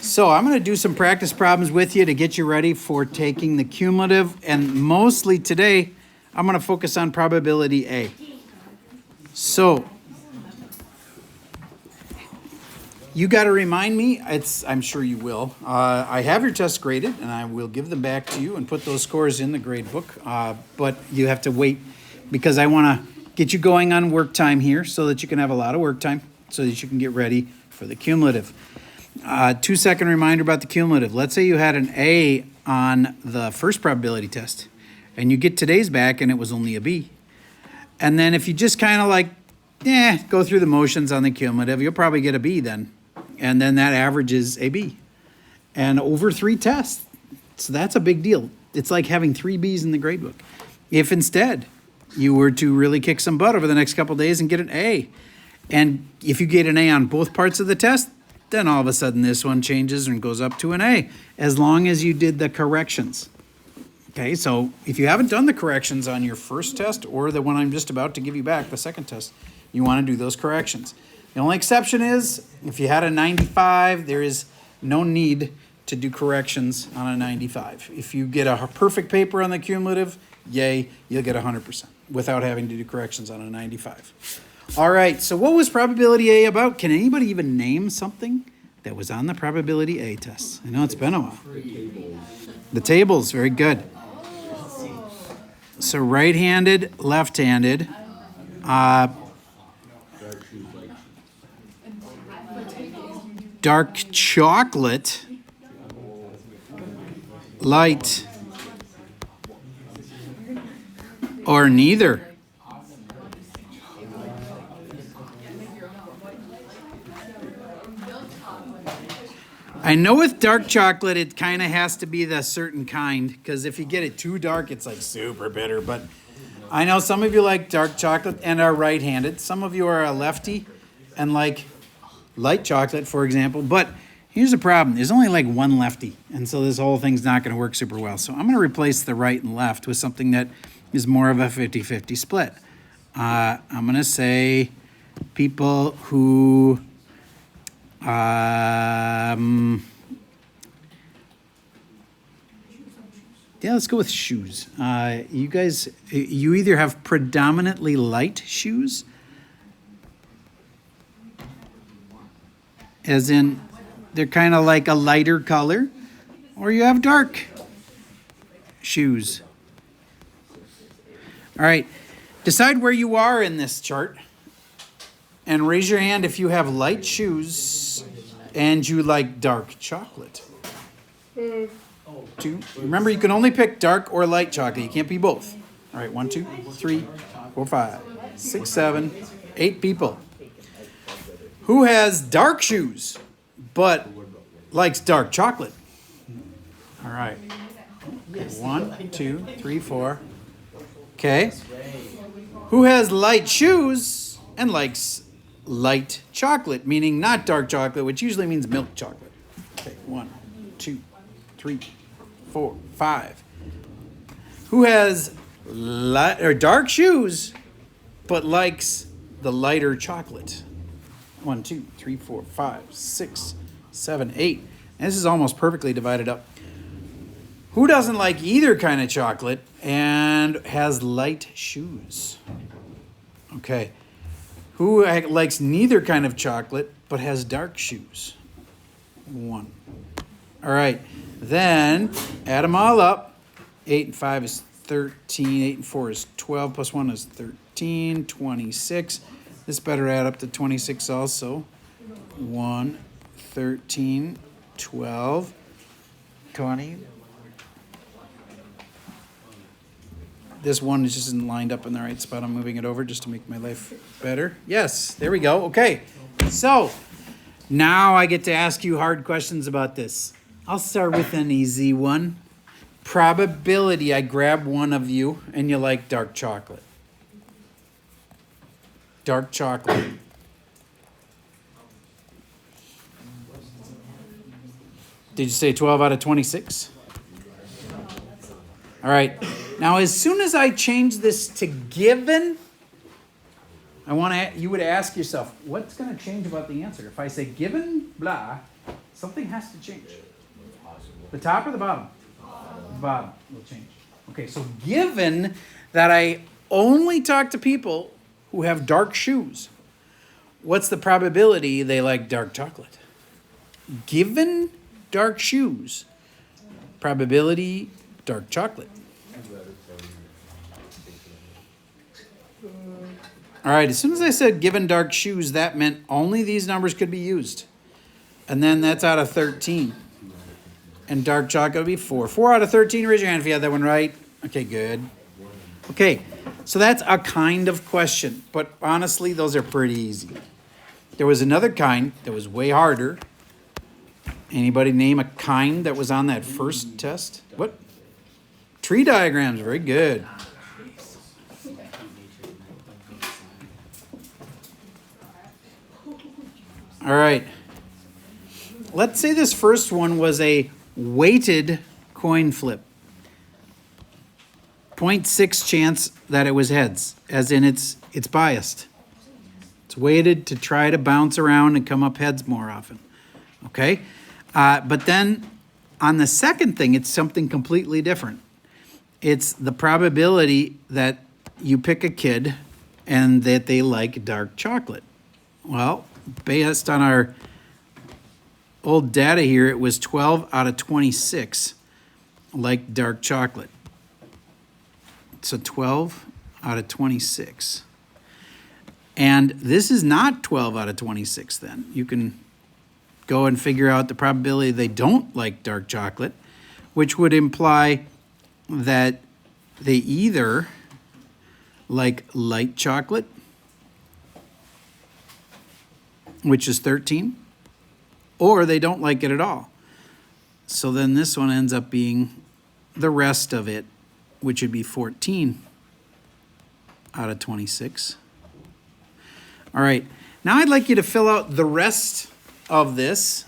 So I'm going to do some practice problems with you to get you ready for taking the cumulative, and mostly today I'm going to focus on probability A. So you got to remind me, I'm sure you will. I have your tests graded and I will give them back to you and put those scores in the grade book, but you have to wait because I want to get you going on work time here so that you can have a lot of work time so that you can get ready for the cumulative. 2-second reminder about the cumulative. Let's say you had an A on the first probability test and you get today's back and it was only a B. And then if you just kind of go through the motions on the cumulative, you'll probably get a B then. And then that averages a B. And over 3 tests. So that's a big deal. It's like having 3 Bs in the grade book. If instead you were to really kick some butt over the next couple of days and get an A, and if you get an A on both parts of the test, then all of a sudden this one changes and goes up to an A, as long as you did the corrections. Okay, so if you haven't done the corrections on your first test or the one I'm just about to give you back, the second test, you want to do those corrections. The only exception is if you had a 95, there is no need to do corrections on a 95. If you get a perfect paper on the cumulative, yay, you'll get 100% without having to do corrections on a 95. All right, so what was probability A about? Can anybody even name something that was on the probability A test? I know it's been a while. The tables, very good. So right-handed, left-handed. Dark chocolate, light, or neither. I know with dark chocolate, it kind of has to be the certain kind, because if you get it too dark, it's like super bitter. But I know some of you like dark chocolate and are right-handed. Some of you are a lefty and like light chocolate, for example. But here's the problem. There's only like one lefty, and so this whole thing's not going to work super well. So I'm going to replace the right and left with something that is more of a 50-50 split. I'm going to say people who... let's go with shoes. You guys, you either have predominantly light shoes, as in they're kind of like a lighter color, or you have dark shoes. All right, decide where you are in this chart and raise your hand if you have light shoes and you like dark chocolate. 2. Remember, you can only pick dark or light chocolate. You can't be both. All right, 1, 2, 3, 4, 5, 6, 7, 8 people. Who has dark shoes but likes dark chocolate? All right. 1, 2, 3, 4. Okay. Who has light shoes and likes light chocolate, meaning not dark chocolate, which usually means milk chocolate? Okay, 1, 2, 3, 4, 5. Who has dark shoes but likes the lighter chocolate? 1, 2, 3, 4, 5, 6, 7, 8. And this is almost perfectly divided up. Who doesn't like either kind of chocolate and has light shoes? Okay. Who likes neither kind of chocolate but has dark shoes? 1. All right. Then add them all up. 8 and 5 is 13. 8 and 4 is 12. Plus 1 is 13. 26. This better add up to 26 also. 1, 13, 12, 20. This one just isn't lined up in the right spot. I'm moving it over just to make my life better. Yes, there we go. Okay, so now I get to ask you hard questions about this. I'll start with an easy one. Probability, I grab one of you and you like dark chocolate. Dark chocolate. Did you say 12 out of 26? All right. Now, as soon as I change this to given, you would ask yourself, what's going to change about the answer? If I say given blah, Something has to change. The top or the bottom? The bottom will change. Okay, so given that I only talk to people who have dark shoes, what's the probability they like dark chocolate? Given dark shoes, probability dark chocolate. All right, as soon as I said given dark shoes, that meant only these numbers could be used. And then that's out of 13. And dark chocolate would be 4. 4 out of 13, raise your hand if you had that one right. Okay, good. Okay, so that's a kind of question. But honestly, those are pretty easy. There was another kind that was way harder. Anybody name a kind that was on that first test? What? Tree diagrams, very good. All right. Let's say this first one was a weighted coin flip. 0.6 chance that it was heads, as in it's biased. It's weighted to try to bounce around and come up heads more often. Okay? But then on the second thing, it's something completely different. It's the probability that you pick a kid and that they like dark chocolate. Well, based on our old data here, it was 12 out of 26 like dark chocolate. So 12 out of 26. And this is not 12 out of 26 then. You can go and figure out the probability they don't like dark chocolate, which would imply that they either like light chocolate, which is 13, or they don't like it at all. So then this one ends up being the rest of it, which would be 14 out of 26. All right, now I'd like you to fill out the rest of this.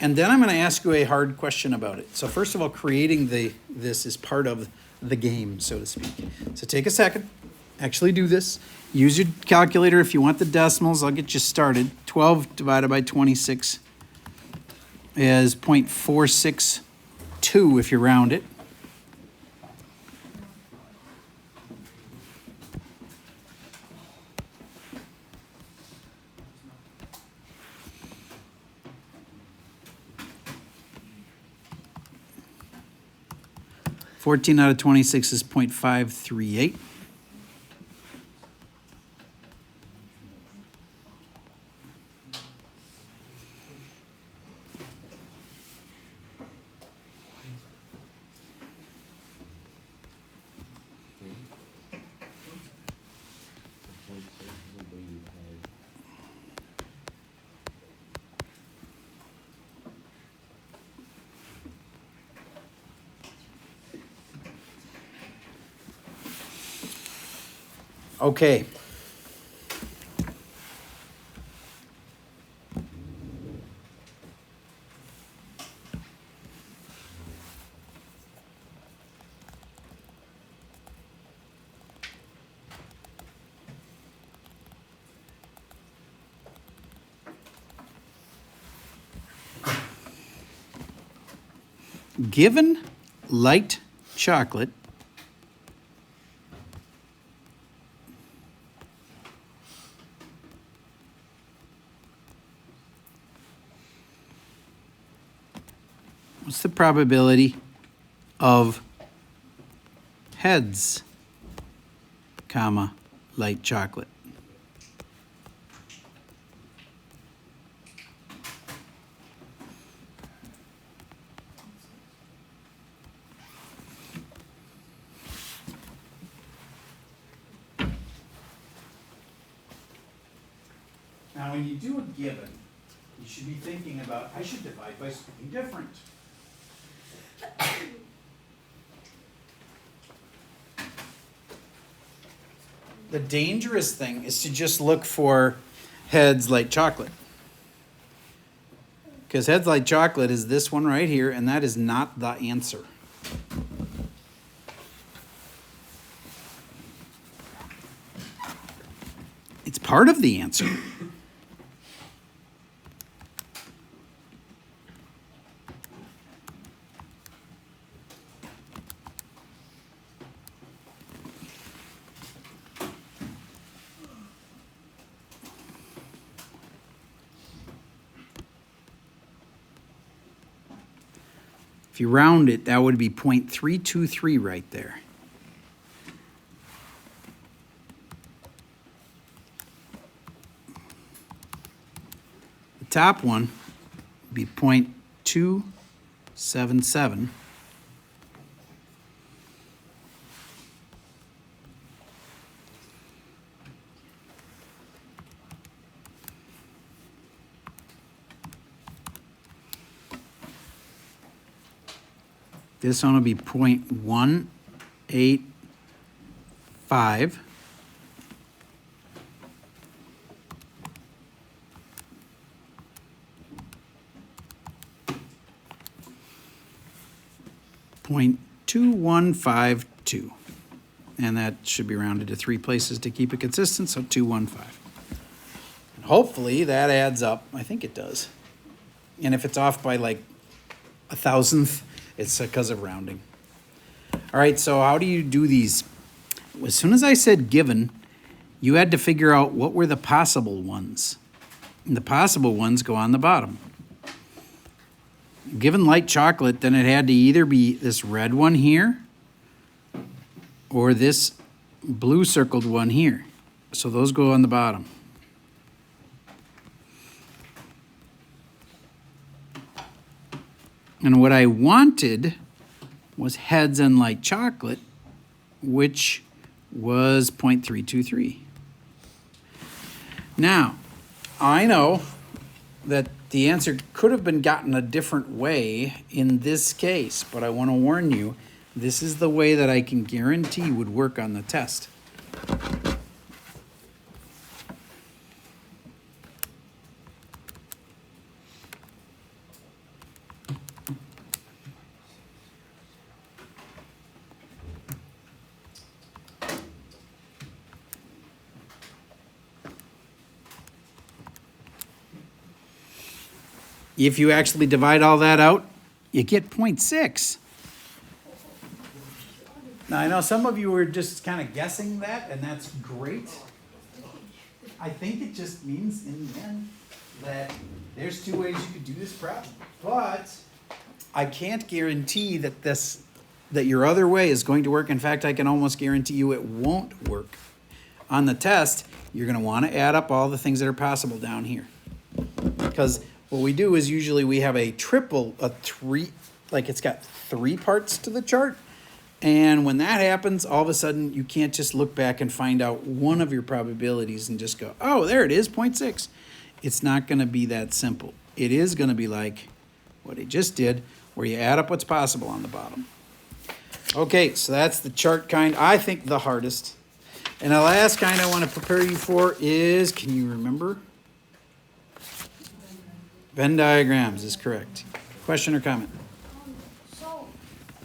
And then I'm going to ask you a hard question about it. So first of all, creating this is part of the game, so to speak. So take a second, actually do this. Use your calculator if you want the decimals. I'll get you started. 12 divided by 26 is 0.462 if you round it. Fourteen out of 26 is 0.538. Okay. Given light chocolate, what's the probability of heads, comma, light chocolate? Now, when you do a given, you should be thinking about, I should divide by something different. The dangerous thing is to just look for heads light chocolate. Because heads light chocolate is this one right here, and that is not the answer. It's part of the answer. If you round it, that would be 0.323 right there. The top one would be 0.277. This one will be 0.185. .2152, and that should be rounded to 3 places to keep it consistent, so 215. And hopefully that adds up. I think it does. And if it's off by like a thousandth, it's because of rounding. All right, so how do you do these? As soon as I said given, you had to figure out what were the possible ones. And the possible ones go on the bottom. Given light chocolate, then it had to either be this red one here or this blue circled one here. So those go on the bottom. And what I wanted was heads and light chocolate, which was 0.323. Now, I know that the answer could have been gotten a different way in this case, but I want to warn you, this is the way that I can guarantee would work on the test. If you actually divide all that out, you get 0.6. Now, I know some of you were just kind of guessing that, and that's great. I think it just means in the end that there's 2 ways you could do this problem. But I can't guarantee that that your other way is going to work. In fact, I can almost guarantee you it won't work. On the test, you're going to want to add up all the things that are possible down here. Because what we do is usually we have a three, like it's got 3 parts to the chart. And when that happens, all of a sudden you can't just look back and find out one of your probabilities and just go, oh, there it is, 0.6. It's not going to be that simple. It is going to be like what I just did, where you add up what's possible on the bottom. Okay, so that's the chart kind. I think the hardest. And the last kind I want to prepare you for is, can you remember? Venn diagrams is correct. Question or comment? So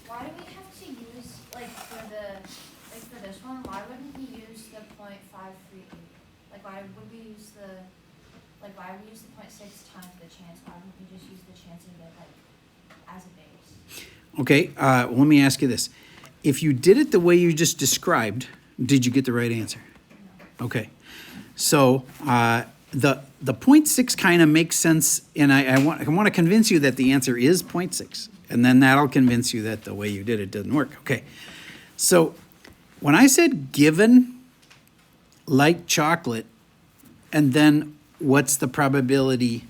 why do we have to use for this one? Why wouldn't we use the 0.538? Why would we use the 0.6 times the chance? Why wouldn't we just use the chance of it as a base? Okay, let me ask you this: if you did it the way you just described, did you get the right answer? No. Okay, so the 0.6 kind of makes sense, and I want to convince you that the answer is 0.6, and then that'll convince you that the way you did it didn't work. Okay, so when I said given light chocolate, and then what's the probability?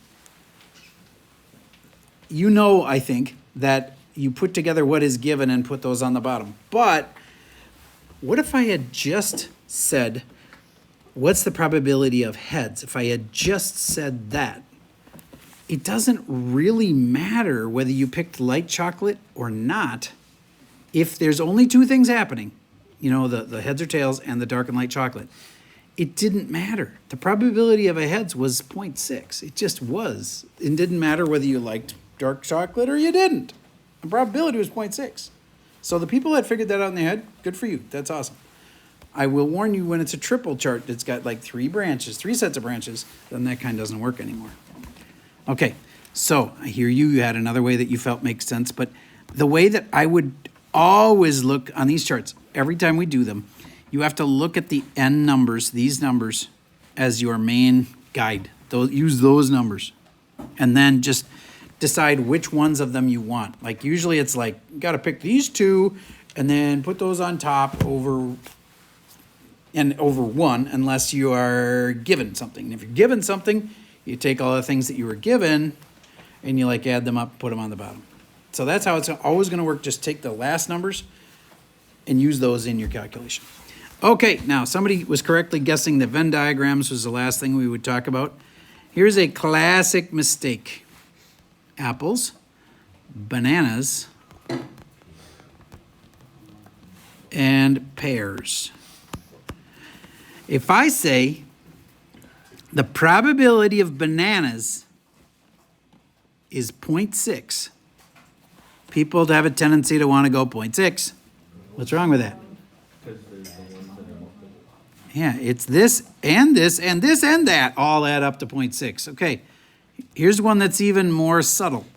You know, I think, that you put together what is given and put those on the bottom. But what if I had just said, what's the probability of heads? If I had just said that, it doesn't really matter whether you picked light chocolate or not. If there's only 2 things happening, you know, the heads or tails and the dark and light chocolate, it didn't matter. The probability of a heads was 0.6. It just was. It didn't matter whether you liked dark chocolate or you didn't. The probability was 0.6. So the people that figured that out in their head, good for you. That's awesome. I will warn you when it's a triple chart that's got like 3 sets of branches, then that kind doesn't work anymore. Okay, so I hear you. You had another way that you felt makes sense, but the way that I would always look on these charts, every time we do them, you have to look at the n numbers, these numbers, as your main guide. Use those numbers. And then just decide which ones of them you want. Like usually it's like, you gotta pick these 2 and then put those on top over 1 unless you are given something. And if you're given something, you take all the things that you were given and you like add them up, put them on the bottom. So that's how it's always gonna work. Just take the last numbers and use those in your calculation. Okay, now somebody was correctly guessing that Venn diagrams was the last thing we would talk about. Here's a classic mistake. Apples, bananas, and pears. If I say the probability of bananas is 0.6, people have a tendency to want to go 0.6. What's wrong with that? Yeah, it's this and this and this and that all add up to 0.6. Okay, here's one that's even more subtle.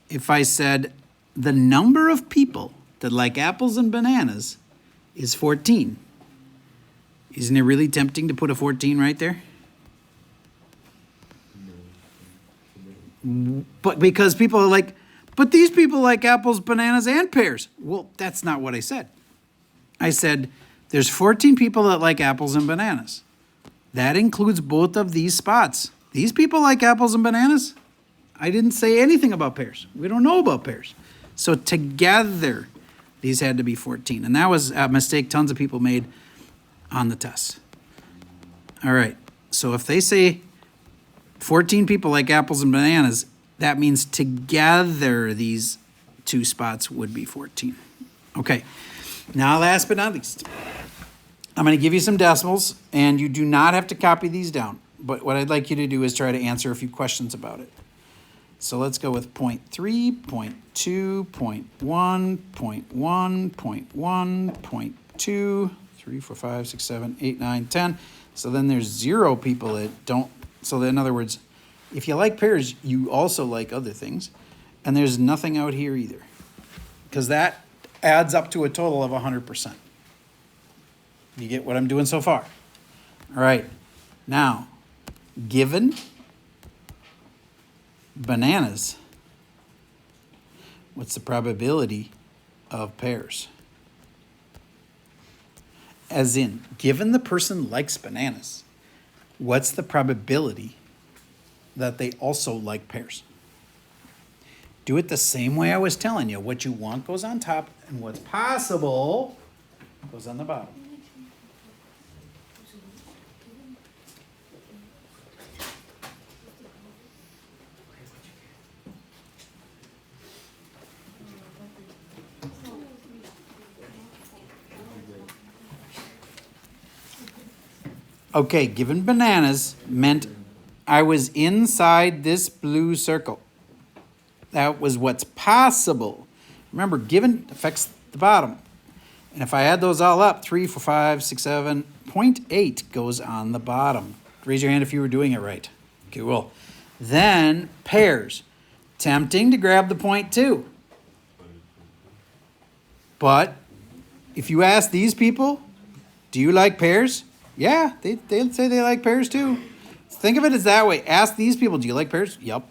If I said the number of people that like apples and bananas is 14, isn't it really tempting to put a 14 right there? But because people are like, but these people like apples, bananas, and pears. Well, that's not what I said. I said, there's 14 people that like apples and bananas. That includes both of these spots. These people like apples and bananas. I didn't say anything about pears. We don't know about pears. So together, these had to be 14. And that was a mistake tons of people made on the test. All right. So if they say 14 people like apples and bananas, that means together these 2 spots would be 14. Okay. Now, last but not least, I'm going to give you some decimals, and you do not have to copy these down. But what I'd like you to do is try to answer a few questions about it. So let's go with 0.3, 0.2, 0.1, 0.1, 0.1, 0.2, 3, 4, 5, 6, 7, 8, 9, 10. So then there's 0 people that don't. So in other words, if you like pears, you also like other things. And there's nothing out here either. Because that adds up to a total of 100%. You get what I'm doing so far? All right. Now, given bananas, what's the probability of pears? As in, given the person likes bananas, what's the probability that they also like pears? Do it the same way I was telling you. What you want goes on top, and what's possible goes on the bottom. Okay, given bananas meant I was inside this blue circle. That was what's possible. Remember, given affects the bottom. And if I add those all up, 3, 4, 5, 6, 7, 0.8 goes on the bottom. Raise your hand if you were doing it right. Okay, well, then pears. Tempting to grab the 0.2. But if you ask these people, do you like pears? Yeah, they'd say they like pears too. Think of it as that way. Ask these people, do you like pears? Yep.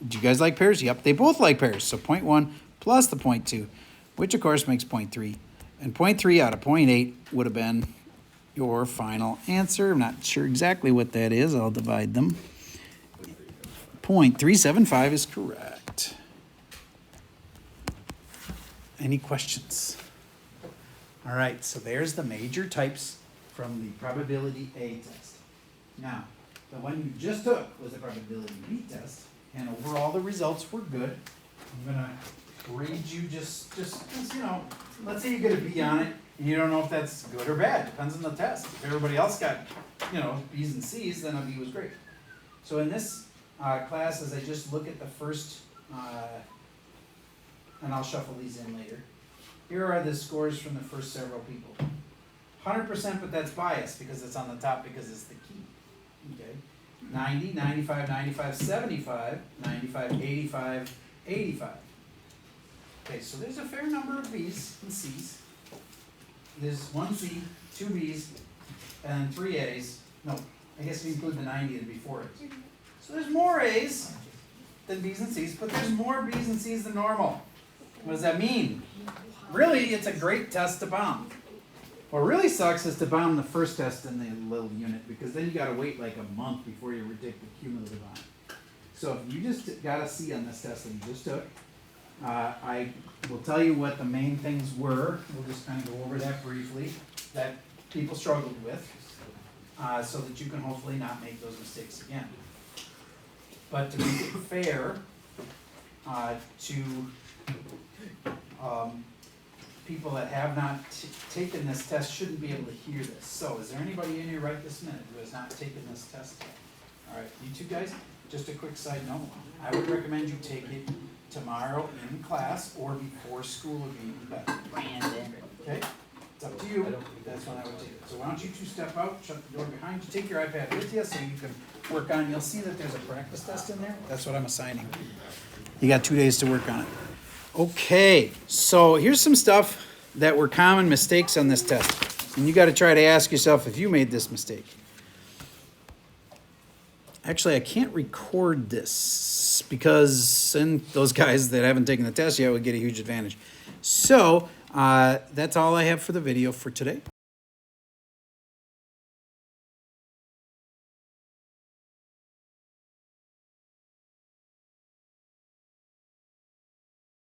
Do you guys like pears? Yep. They both like pears. So 0.1 plus the 0.2, which of course makes 0.3. And 0.3 out of 0.8 would have been your final answer. I'm not sure exactly what that is. I'll divide them. 0.375 is correct. Any questions? All right, so there's the major types from the probability A test. Now, the one you just took was the probability B test, and overall the results were good. I'm gonna grade you just you know, let's say you get a B on it, and you don't know if that's good or bad. Depends on the test. If everybody else got, you know, B's and C's, then a B was great. So in this class, as I just look at the first, and I'll shuffle these in later. Here are the scores from the first several people. 100%, but that's biased because it's on the top because it's the key. Okay. 90, 95, 95, 75, 95, 85, 85. Okay, so there's a fair number of B's and C's. There's 1 C, 2 B's, and 3 A's. No, I guess if you include the 90, it'd be 4 A's. So there's more A's than B's and C's, but there's more B's and C's than normal. What does that mean? Really, it's a great test to bomb. What really sucks is to bomb the first test in the little unit, because then you got to wait like a month before you retake the cumulative on it. So if you just got a C on this test that you just took, I will tell you what the main things were. We'll just kind of go over that briefly that people struggled with, so that you can hopefully not make those mistakes again. But to make it fair to people that have not taken this test shouldn't be able to hear this. So is there anybody in here right this minute who has not taken this test yet? All right, you two guys, just a quick side note. I would recommend you take it tomorrow in class or before school would be even better. Brandon. Okay? It's up to you. That's when I would take it. So why don't you two step out, shut the door behind you, take your iPad with you so you can work on it. You'll see that there's a practice test in there. That's what I'm assigning. You got 2 days to work on it. Okay, so here's some stuff that were common mistakes on this test. And you got to try to ask yourself if you made this mistake. Actually, I can't record this because then those guys that haven't taken the test yet would get a huge advantage. So that's all I have for the video for today.